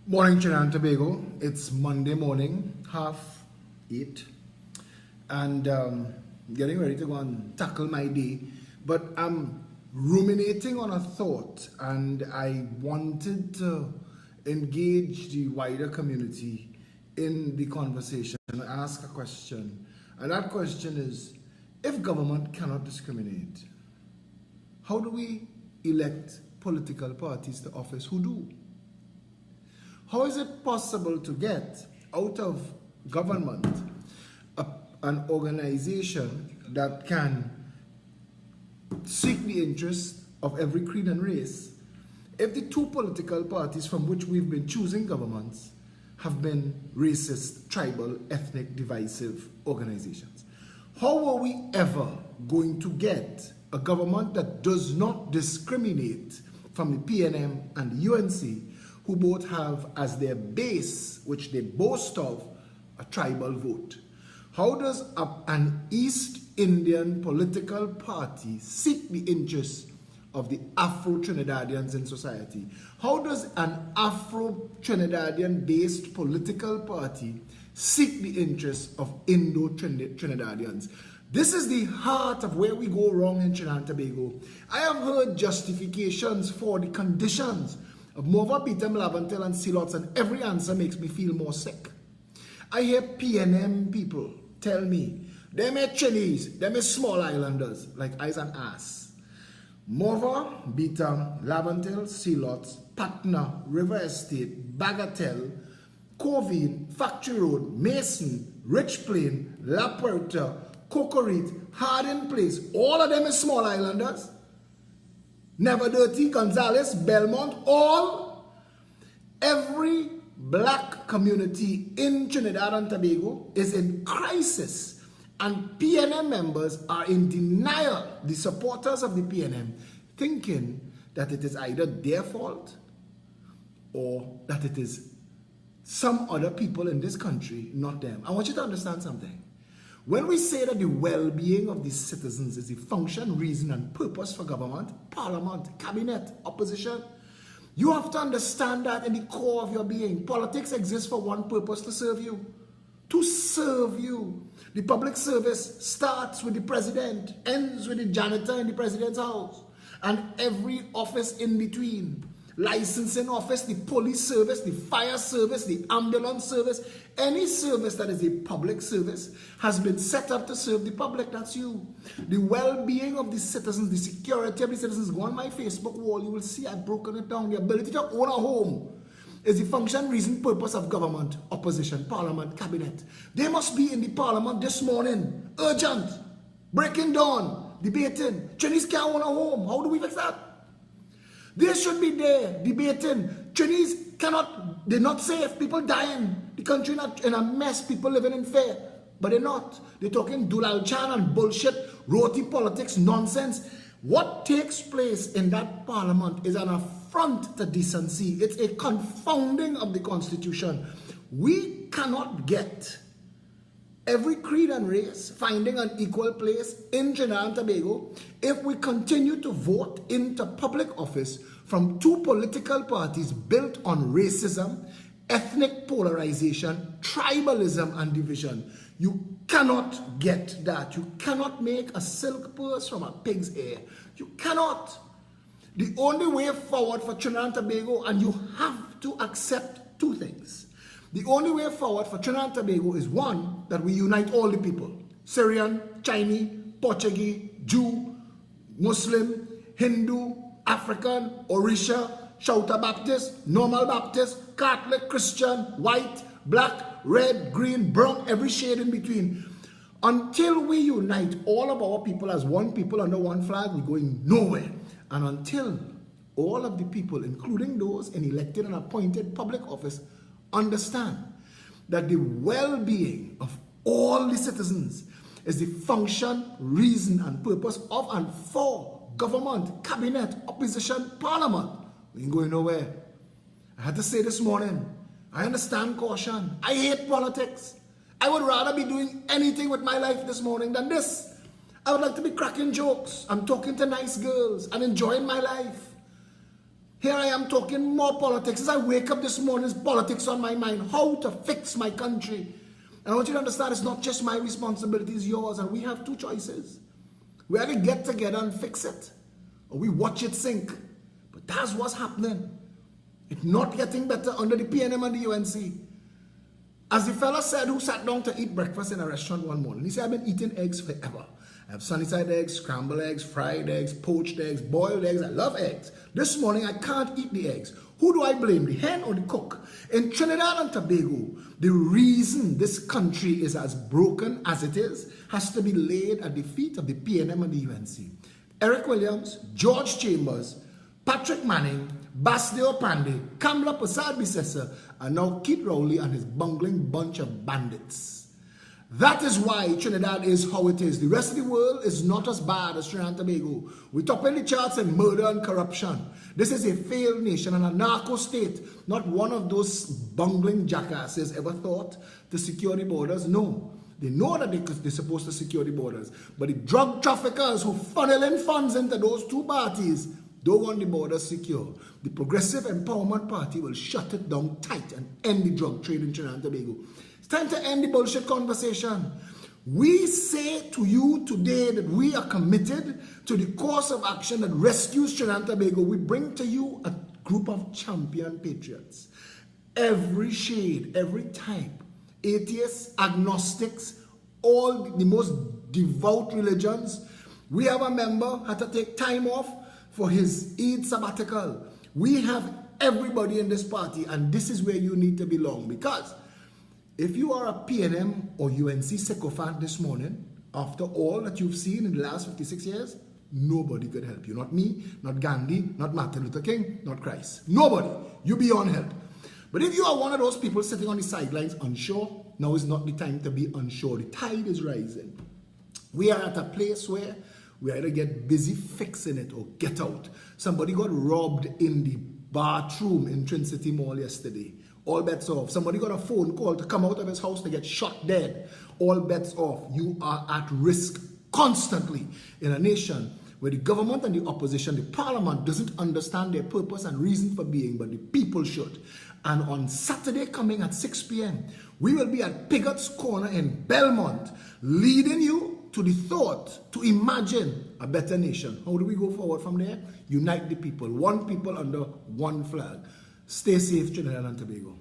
Morning, Trinidad and Tobago. It's Monday morning, 8:30, and getting ready to go and tackle my day. But I'm ruminating on a thought, and I wanted to engage the wider community in the conversation and ask a question. And that question is, if government cannot discriminate, how do we elect political parties to office who do? How is it possible to get out of government an organization that can seek the interests of every creed and race if the two political parties from which we've been choosing governments have been racist, tribal, ethnic, divisive organizations? How are we ever going to get a government that does not discriminate from the PNM and the UNC, who both have as their base, which they boast of, a tribal vote? How does an East Indian political party seek the interests of the Afro-Trinidadians in society? How does an Afro-Trinidadian-based political party seek the interests of Indo-Trinidadians? This is the heart of where we go wrong in Trinidad and Tobago. I have heard justifications for the conditions of Mova, Beetham, Lavantel, and Sealots, and every answer makes me feel more sick. I hear PNM people tell me, them are Chinese, them are small islanders, like I's an ass. Mova, Beetham, Lavantel, Sealots, Patna, River Estate, Bagatelle, Covine, Factory Road, Mason, Rich Plain, La Puerta, Cocorite, Hardin Place, all of them are small islanders. Never Dirty, Gonzales, Belmont, every black community in Trinidad and Tobago is in crisis, and PNM members are in denial, the supporters of the PNM, thinking that it is either their fault or that it is some other people in this country, not them. I want you to understand something. When we say that the well-being of the citizens is the function, reason, and purpose for government, parliament, cabinet, opposition, you have to understand that in the core of your being. Politics exists for one purpose: to serve you. To serve you. The public service starts with the president, ends with the janitor in the president's house, and every office in between. Licensing office, the police service, the fire service, the ambulance service, any service that is a public service has been set up to serve the public. That's you. The well-being of the citizens, the security of the citizens. Go on my Facebook wall, you will see I've broken it down. The ability to own a home is the function, reason, purpose of government, opposition, parliament, cabinet. They must be in the parliament this morning, urgent, breaking down, debating. Chinese can't own a home. How do we fix that? They should be there debating. Chinese cannot, they're not safe. People dying. The country not in a mess. People living in fear. But they're not. They're talking Dulal Chan and bullshit, roti politics, nonsense. What takes place in that parliament is an affront to decency. It's a confounding of the Constitution. We cannot get every creed and race finding an equal place in Trinidad and Tobago if we continue to vote into public office from two political parties built on racism, ethnic polarization, tribalism, and division. You cannot get that. You cannot make a silk purse from a pig's ear. You cannot. The only way forward for Trinidad and Tobago, and you have to accept two things. The only way forward for Trinidad and Tobago is, one, that we unite all the people. Syrian, Chinese, Portuguese, Jew, Muslim, Hindu, African, Orisha, Shouta Baptist, Normal Baptist, Catholic, Christian, white, black, red, green, brown, every shade in between. Until we unite all of our people as one people under one flag, we're going nowhere. And until all of the people, including those in elected and appointed public office, understand that the well-being of all the citizens is the function, reason, and purpose of and for government, cabinet, opposition, parliament, we ain't going nowhere. I had to say this morning, I understand caution. I hate politics. I would rather be doing anything with my life this morning than this. I would like to be cracking jokes. I'm talking to nice girls. I'm enjoying my life. Here I am talking more politics. As I wake up this morning, there's politics on my mind. How to fix my country. And I want you to understand it's not just my responsibility, it's yours. And we have two choices. We either get together and fix it, or we watch it sink. But that's what's happening. It's not getting better under the PNM and the UNC. As the fella said who sat down to eat breakfast in a restaurant one morning, he said, I've been eating eggs forever. I have sunny side eggs, scrambled eggs, fried eggs, poached eggs, boiled eggs. I love eggs. This morning, I can't eat the eggs. Who do I blame, the hen or the cook? In Trinidad and Tobago, the reason this country is as broken as it is has to be laid at the feet of the PNM and the UNC. Eric Williams, George Chambers, Patrick Manning, Basdeo Pandey, Kamla Prasad Bisesa, and now Keith Rowley and his bungling bunch of bandits. That is why Trinidad is how it is. The rest of the world is not as bad as Trinidad and Tobago. We top in the charts in murder and corruption. This is a failed nation and a narco state. Not one of those bungling jackasses ever thought to secure the borders. No. They know that they're supposed to secure the borders. But the drug traffickers who funnel in funds into those two parties don't want the borders secure. The Progressive Empowerment Party will shut it down tight and end the drug trade in Trinidad and Tobago. It's time to end the bullshit conversation. We say to you today that we are committed to the course of action that rescues Trinidad and Tobago. We bring to you a group of champion patriots. Every shade, every type, atheists, agnostics, all the most devout religions. We have a member had to take time off for his Eid sabbatical. We have everybody in this party, and this is where you need to belong, because if you are a PNM or UNC sycophant this morning, after all that you've seen in the last 56 years, nobody could help you. Not me, not Gandhi, not Martin Luther King, not Christ. Nobody. You beyond help. But if you are one of those people sitting on the sidelines unsure, now is not the time to be unsure. The tide is rising. We are at a place where we either get busy fixing it or get out. Somebody got robbed in the bathroom in Trinity Mall yesterday. All bets off. Somebody got a phone call to come out of his house to get shot dead. All bets off. You are at risk constantly in a nation where the government and the opposition, the parliament doesn't understand their purpose and reason for being, but the people should. And on Saturday coming at 6 p.m., we will be at Pigot's Corner in Belmont, leading you to the thought to imagine a better nation. How do we go forward from there? Unite the people. One people under one flag. Stay safe, Trinidad and Tobago.